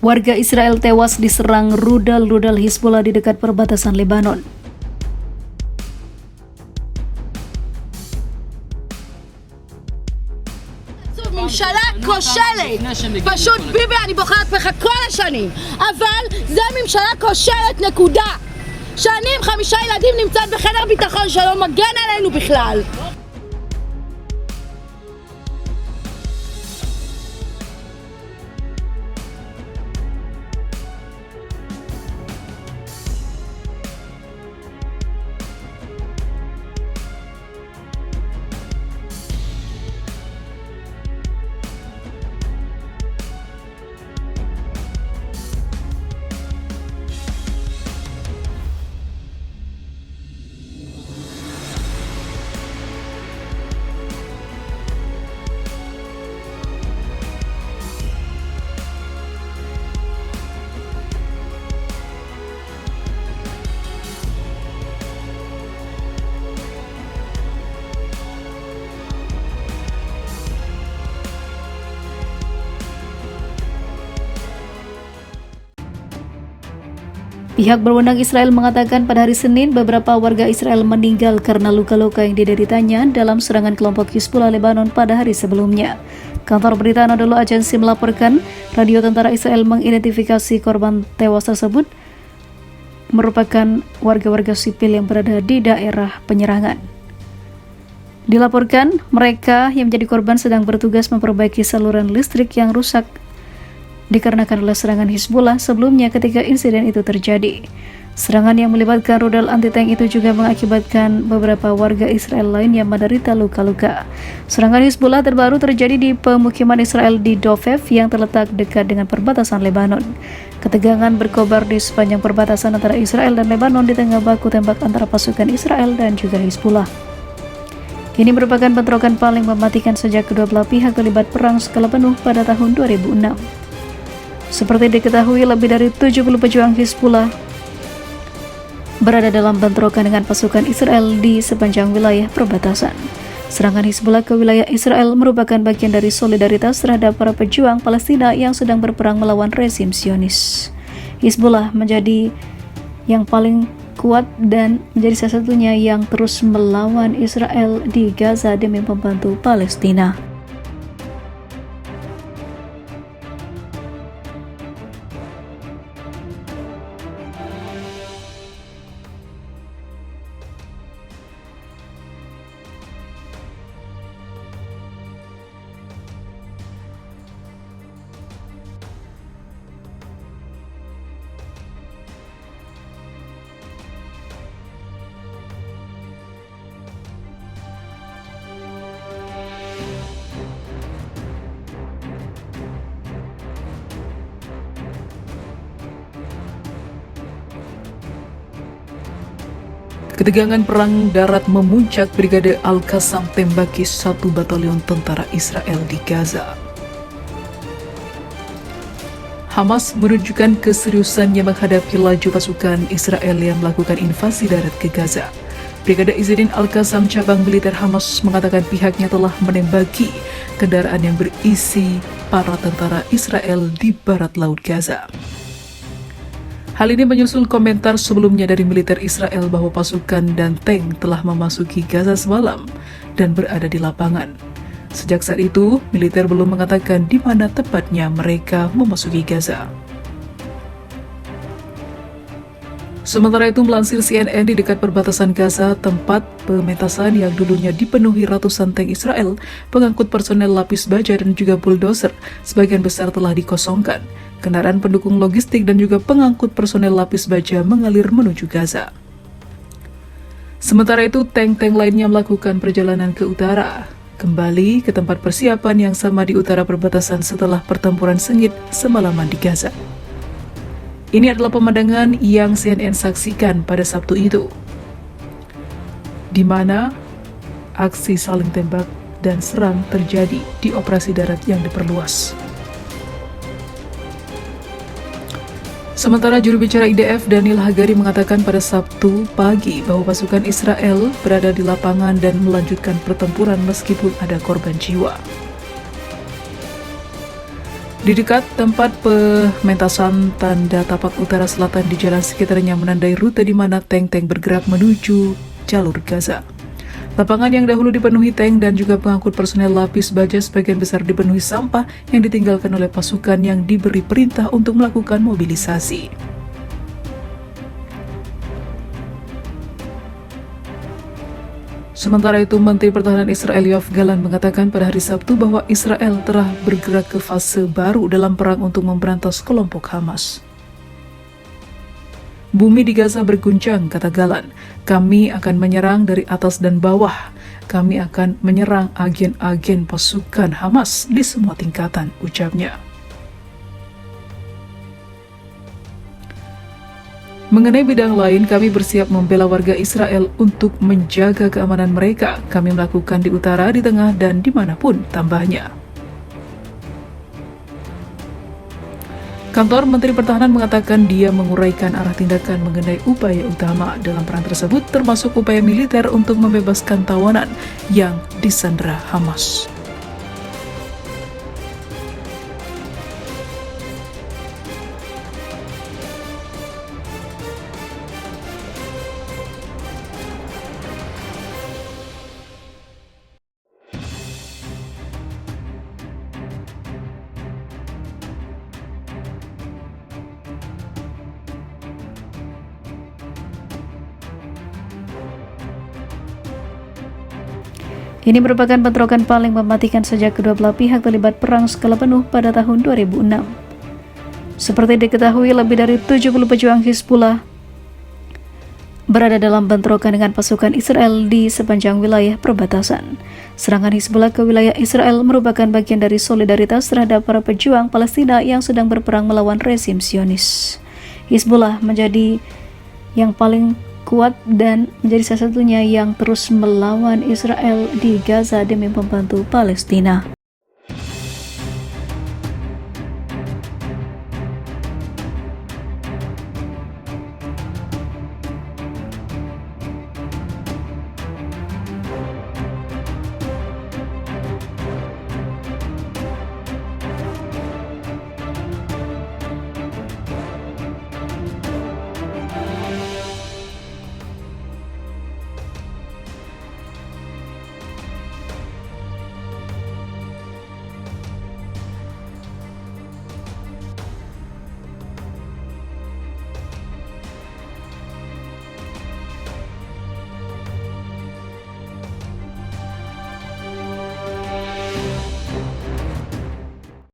Warga Israel tewas diserang rudal Hizbullah di dekat perbatasan Lebanon. ממשלה כושלת, פשוט ביבי אני בוחרת בך כל השנים, אבל זה ממשלה כושלת נקודה. שנים 5 ילדים נמצאת בחדר ביטחון שלא מגן עלינו בכלל. Pihak berwenang Israel mengatakan pada hari Senin beberapa warga Israel meninggal karena luka-luka yang dideritanya dalam serangan kelompok Hizbullah Lebanon pada hari sebelumnya. Kantor berita Anadolu Agency melaporkan radio tentara Israel mengidentifikasi korban tewas tersebut merupakan warga-warga sipil yang berada di daerah penyerangan. Dilaporkan mereka yang menjadi korban sedang bertugas memperbaiki saluran listrik yang rusak dikarenakan oleh serangan Hizbullah sebelumnya ketika insiden itu terjadi. Serangan yang melibatkan rudal anti-tank itu juga mengakibatkan beberapa warga Israel lain yang menderita luka-luka. Serangan Hizbullah terbaru terjadi di pemukiman Israel di Dovef yang terletak dekat dengan perbatasan Lebanon. Ketegangan berkobar di sepanjang perbatasan antara Israel dan Lebanon di tengah baku tembak antara pasukan Israel dan juga Hizbullah. Ini merupakan bentrokan paling mematikan sejak kedua belah pihak terlibat perang skala penuh pada tahun 2006. Seperti diketahui, lebih dari 70 pejuang Hizbullah berada dalam bentrokan dengan pasukan Israel di sepanjang wilayah perbatasan. Serangan Hizbullah ke wilayah Israel merupakan bagian dari solidaritas terhadap para pejuang Palestina yang sedang berperang melawan rezim Zionis. Hizbullah menjadi yang paling kuat dan menjadi salah satunya yang terus melawan Israel di Gaza demi membantu Palestina. Ketegangan perang darat memuncak. Brigade Al-Qassam tembaki 1 batalion tentara Israel di Gaza. Hamas menunjukkan keseriusannya menghadapi laju pasukan Israel yang melakukan invasi darat ke Gaza. Brigade Izzuddin Al-Qassam cabang militer Hamas mengatakan pihaknya telah menembaki kendaraan yang berisi para tentara Israel di barat laut Gaza. Hal ini menyusul komentar sebelumnya dari militer Israel bahwa pasukan dan tank telah memasuki Gaza semalam dan berada di lapangan. Sejak saat itu, militer belum mengatakan di mana tepatnya mereka memasuki Gaza. Sementara itu, melansir CNN, di dekat perbatasan Gaza, tempat pemetasan yang dulunya dipenuhi ratusan tank Israel, pengangkut personel lapis baja dan juga bulldozer, sebagian besar telah dikosongkan. Kendaraan pendukung logistik dan juga pengangkut personel lapis baja mengalir menuju Gaza. Sementara itu, tank-tank lainnya melakukan perjalanan ke utara, kembali ke tempat persiapan yang sama di utara perbatasan setelah pertempuran sengit semalaman di Gaza. Ini adalah pemandangan yang CNN saksikan pada Sabtu itu, di mana aksi saling tembak dan serang terjadi di operasi darat yang diperluas. Sementara juru bicara IDF Daniel Hagari mengatakan pada Sabtu pagi bahwa pasukan Israel berada di lapangan dan melanjutkan pertempuran meskipun ada korban jiwa. Di dekat tempat pementasan tanda tapak utara selatan di jalan sekitarnya menandai rute di mana tank-tank bergerak menuju jalur Gaza. Lapangan yang dahulu dipenuhi tank dan juga pengangkut personel lapis baja sebagian besar dipenuhi sampah yang ditinggalkan oleh pasukan yang diberi perintah untuk melakukan mobilisasi. Sementara itu, Menteri Pertahanan Israel Yoav Gallant mengatakan pada hari Sabtu bahwa Israel telah bergerak ke fase baru dalam perang untuk memberantas kelompok Hamas. Bumi di Gaza berguncang, kata Gallant. Kami akan menyerang dari atas dan bawah. Kami akan menyerang agen-agen pasukan Hamas di semua tingkatan, ucapnya. Mengenai bidang lain, kami bersiap membela warga Israel untuk menjaga keamanan mereka. Kami melakukan di utara, di tengah, dan dimanapun, tambahnya. Kantor Menteri Pertahanan mengatakan dia menguraikan arah tindakan mengenai upaya utama dalam perang tersebut, termasuk upaya militer untuk membebaskan tawanan yang disandera Hamas. Ini merupakan bentrokan paling mematikan sejak kedua belah pihak terlibat perang skala penuh pada tahun 2006. Seperti diketahui, lebih dari 70 pejuang Hizbullah berada dalam bentrokan dengan pasukan Israel di sepanjang wilayah perbatasan. Serangan Hizbullah ke wilayah Israel merupakan bagian dari solidaritas terhadap para pejuang Palestina yang sedang berperang melawan rezim Zionis. Hizbullah menjadi yang paling kuat dan menjadi salah satunya yang terus melawan Israel di Gaza demi membantu Palestina.